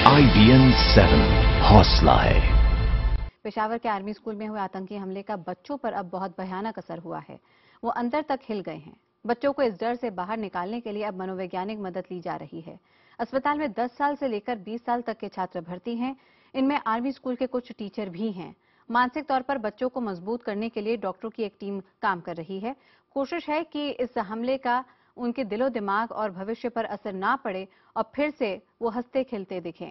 IBN 7 हौसला है। पेशावर के आर्मी स्कूल में हुए आतंकी हमले का बच्चों पर अब बहुत भयानक असर हुआ है। वो अंदर तक हिल गए हैं। बच्चों को इस डर से बाहर निकालने के लिए अब मनोवैज्ञानिक मदद ली जा रही है। अस्पताल में 10 साल से लेकर 20 साल तक के छात्र भर्ती हैं। इनमें आर्मी स्कूल के कुछ टीचर भी हैं। मानसिक तौर पर बच्चों को मजबूत करने के लिए डॉक्टरों की एक टीम काम कर रही है। कोशिश है कि इस हमले का उनके दिलो दिमाग और भविष्य पर असर ना पड़े और फिर से वो हंसते खिलते दिखें।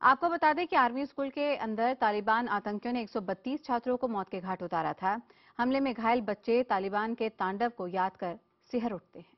आपको बता दें कि आर्मी स्कूल के अंदर तालिबान आतंकियों ने 132 छात्रों को मौत के घाट उतारा था। हमले में घायल बच्चे तालिबान के तांडव को याद कर सिहर उठते हैं।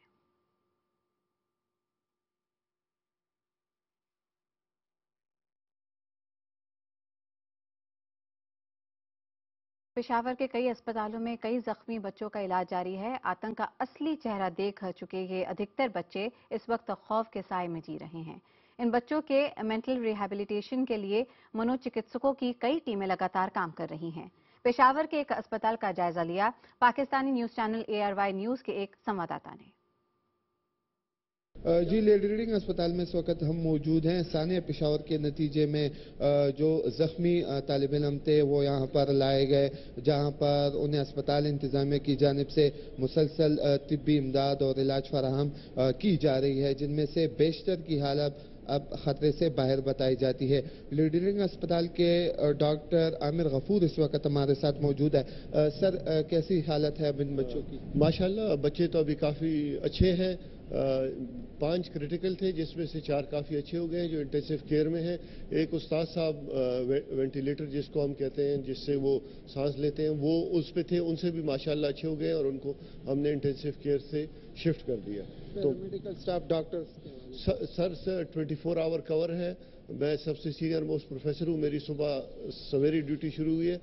पेशावर के कई अस्पतालों में कई जख्मी बच्चों का इलाज जारी है। आतंक का असली चेहरा देख चुके ये अधिकतर बच्चे इस वक्त खौफ के साए में जी रहे हैं। इन बच्चों के मेंटल रिहैबिलिटेशन के लिए मनोचिकित्सकों की कई टीमें लगातार काम कर रही हैं। पेशावर के एक अस्पताल का जायजा लिया Pakistani news channel ARY news के एक संवाददाता ने। जी, लेडी रीडिंग अस्पताल में इस वक्त हम मौजूद हैं। सानिया पेशावर के नतीजे में जो जख्मी तालिब इल्म थे वो यहाँ पर लाए गए, जहाँ पर उन्हें अस्पताल इंतजामिया की जानिब से मुसलसल तिब्बी इमदाद और इलाज फराहम की जा रही है, जिनमें से बेशतर की हालत अब खतरे से बाहर बताई जाती है। लेडी रीडिंग अस्पताल के डॉक्टर आमिर गफूर इस वक्त हमारे साथ मौजूद है। सर, कैसी हालत है अब इन बच्चों की? माशाल्लाह बच्चे तो अभी काफ़ी अच्छे हैं। 5 क्रिटिकल थे, जिसमें से 4 काफ़ी अच्छे हो गए हैं जो इंटेंसिव केयर में हैं। एक उस्ताद साहब वेंटिलेटर जिसको हम कहते हैं, जिससे वो सांस लेते हैं, वो उस पे थे, उनसे भी माशाल्लाह अच्छे हो गए और उनको हमने इंटेंसिव केयर से शिफ्ट कर दिया। तो medical staff doctors sir 24 hour cover है। मैं सबसे सीनियर मोस्ट प्रोफेसर हूँ। मेरी सुबह सवेरी ड्यूटी शुरू हुई है।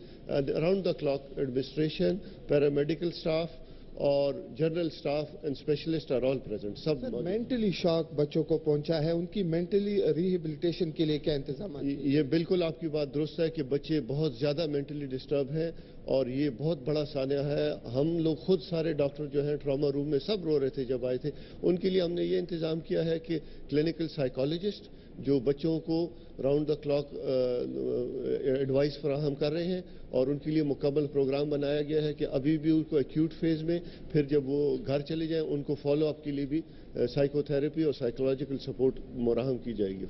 Around the clock administration, paramedical staff और general staff and specialist are all present. सब मेंटली शॉक बच्चों को पहुंचा है, उनकी मेंटली रिहेबिलिटेशन के लिए क्या इंतजाम? ये बिल्कुल आपकी बात दुरुस्त है कि बच्चे बहुत ज़्यादा मेंटली डिस्टर्ब हैं और ये बहुत बड़ा सानिया है। हम लोग खुद सारे डॉक्टर जो हैं ट्रॉमा रूम में सब रो रहे थे जब आए थे। उनके लिए हमने ये इंतज़ाम किया है कि क्लिनिकल साइकोलॉजिस्ट जो बच्चों को राउंड द क्लॉक एडवाइस फराहम कर रहे हैं और उनके लिए मुकम्मल प्रोग्राम बनाया गया है कि अभी भी उनको एक्यूट फेज़ में, फिर जब वो घर चले जाएं उनको फॉलो अप के लिए भी साइकोथेरेपी और साइकोलॉजिकल सपोर्ट फराहम की जाएगी।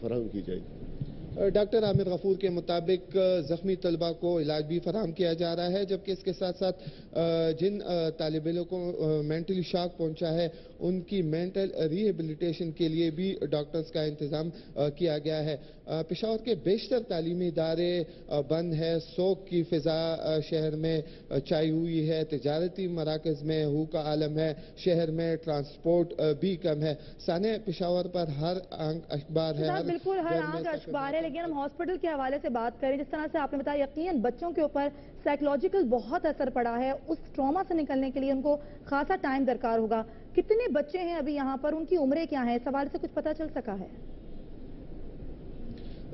डॉक्टर आमिर गफूर के मुताबिक जख्मी तलबा को इलाज भी फराहम किया जा रहा है, जबकि इसके साथ साथ जिन तालिब इल्मों को मेंटली शॉक पहुंचा है उनकी मेंटल रिहेबिलिटेशन के लिए भी डॉक्टर्स का इंतज़ाम किया गया है। पेशावर के बेशतर तालीमी इदारे बंद है। सोग की फिजा शहर में छाई हुई है। तिजारती मराकज़ में हू का आलम है। शहर में ट्रांसपोर्ट भी कम है। सानिया पेशावर पर हर अखबार है, बिल्कुल हर आंख अखबार है, लेकिन हम हॉस्पिटल के हवाले से बात करें, जिस तरह से आपने बताया, यकीनन बच्चों के ऊपर साइकोलॉजिकल बहुत असर पड़ा है। उस ट्रॉमा से निकलने के लिए उनको खासा टाइम दरकार होगा। कितने बच्चे हैं अभी यहाँ पर, उनकी उम्रें क्या है, इस हवाले से कुछ पता चल सका है?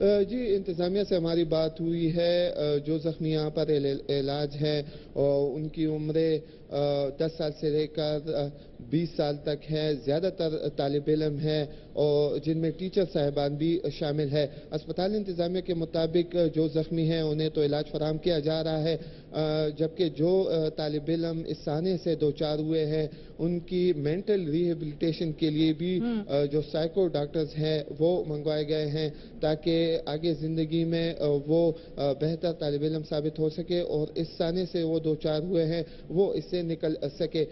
जी, इंतज़ामिया से हमारी बात हुई है। जो जख्मी यहाँ पर इलाज है और उनकी उम्रें 10 साल से लेकर 20 साल तक है। ज़्यादातर तालिब इल्म हैं और जिनमें टीचर साहिबान भी शामिल है। अस्पताल इंतज़ामिया के मुताबिक जो जख्मी हैं उन्हें तो इलाज फराहम किया जा रहा है, जबकि जो तालिब इल्म इस साने से दो चार हुए हैं उनकी मेंटल रिहेबिलिटेशन के लिए भी जो साइको डॉक्टर्स हैं वो मंगवाए गए हैं, ताकि आगे ज़िंदगी में वो बेहतर तालिब इल्म साबित हो सके और इस साने से वो दो चार हुए हैं वो इससे निकल सके।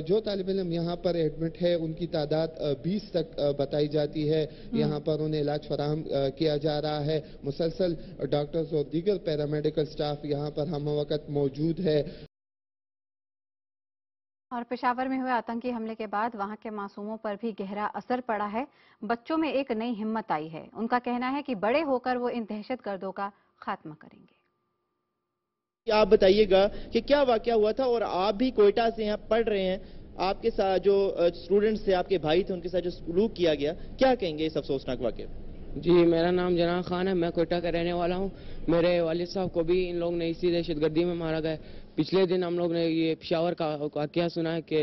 जो तालिब इल्म यहाँ पर एडमिट है उनकी तादाद 20 तक बताई जाती है। यहाँ पर उन्हें इलाज फराहम किया जा रहा है। मुसलसल डॉक्टर्स और दीगर पैरामेडिकल स्टाफ यहाँ पर हम वक्त मौजूद है। और पेशावर में हुए आतंकी हमले के बाद वहां के मासूमों पर भी गहरा असर पड़ा है। बच्चों में एक नई हिम्मत आई है। उनका कहना है कि बड़े होकर वो इन दहशतगर्दों का खात्मा करेंगे। आप बताइएगा कि क्या वाकया हुआ था, और आप भी कोयटा से यहाँ पढ़ रहे हैं, आपके साथ जो स्टूडेंट्स थे, आपके भाई थे, उनके साथ जो सलूक किया गया, क्या कहेंगे इस अफसोसनाक वाकये? जी, मेरा नाम जना खान है, मैं कोयटा का रहने वाला हूँ। मेरे वालिद साहब को भी इन लोग ने इसी दहशतगर्दी में मारा गया। पिछले दिन हम लोग ने ये पेशावर का वाकया सुना है कि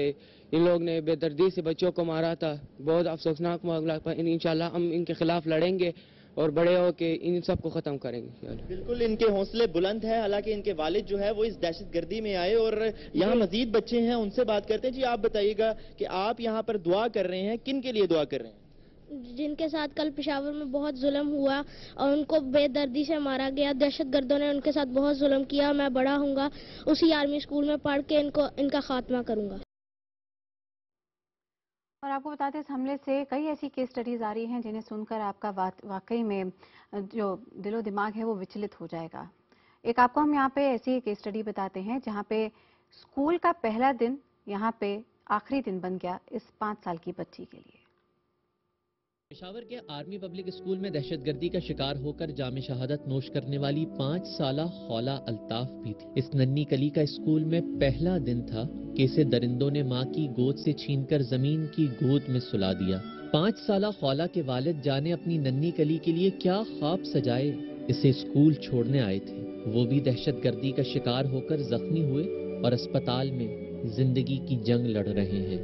इन लोग ने बेदर्दी से बच्चों को मारा था। बहुत अफसोसनाक मामला, इंशाल्लाह हम इनके खिलाफ लड़ेंगे। اور بڑے ہو کے ان سب کو ختم کریں گے. بالکل ان کے حوصلے بلند ہیں، حالانکہ ان کے والد جو ہے وہ اس دہشت گردی میں آئے اور یہاں مزید بچے ہیں، ان سے بات کرتے ہیں. جی آپ بتائیے گا کہ آپ یہاں پر دعا کر رہے ہیں، کن کے لیے دعا کر رہے ہیں؟ جن کے ساتھ کل پشاور میں بہت ظلم ہوا اور ان کو بے دردی سے مارا گیا، دہشت گردوں نے ان کے ساتھ بہت ظلم کیا. میں بڑا ہوں گا اسی آرمی اسکول میں پڑھ کے ان کا خاتمہ کروں گا. اور آپ کو بتاتے ہیں اس حملے سے کئی ایسی کیس سٹڈیز آ رہی ہیں جنہیں سن کر آپ کا واقعی میں جو دل و دماغ ہے وہ وچلت ہو جائے گا. ایک آپ کو ہم یہاں پہ ایسی کیس سٹڈی بتاتے ہیں جہاں پہ اسکول کا پہلا دن یہاں پہ آخری دن بن گیا اس 5 سال کی بچی کے لیے. پشاور کے آرمی پبلک اسکول میں دہشت گردی کا شکار ہو کر جام شہادت نوش کرنے والی 5 سالہ خولا الطاف بھی تھی. اس ننھی کلی کا اسکول میں پہلا دن تھا کہ اسے درندوں نے ماں کی گود سے چھین کر زمین کی گود میں سلا دیا. 5 سالہ خولا کے والد جانے اپنی ننھی کلی کے لیے کیا خواب سجائے اسے اسکول چھوڑنے آئے تھے، وہ بھی دہشت گردی کا شکار ہو کر زخمی ہوئے اور اسپتال میں زندگی کی جنگ لڑ رہے ہیں.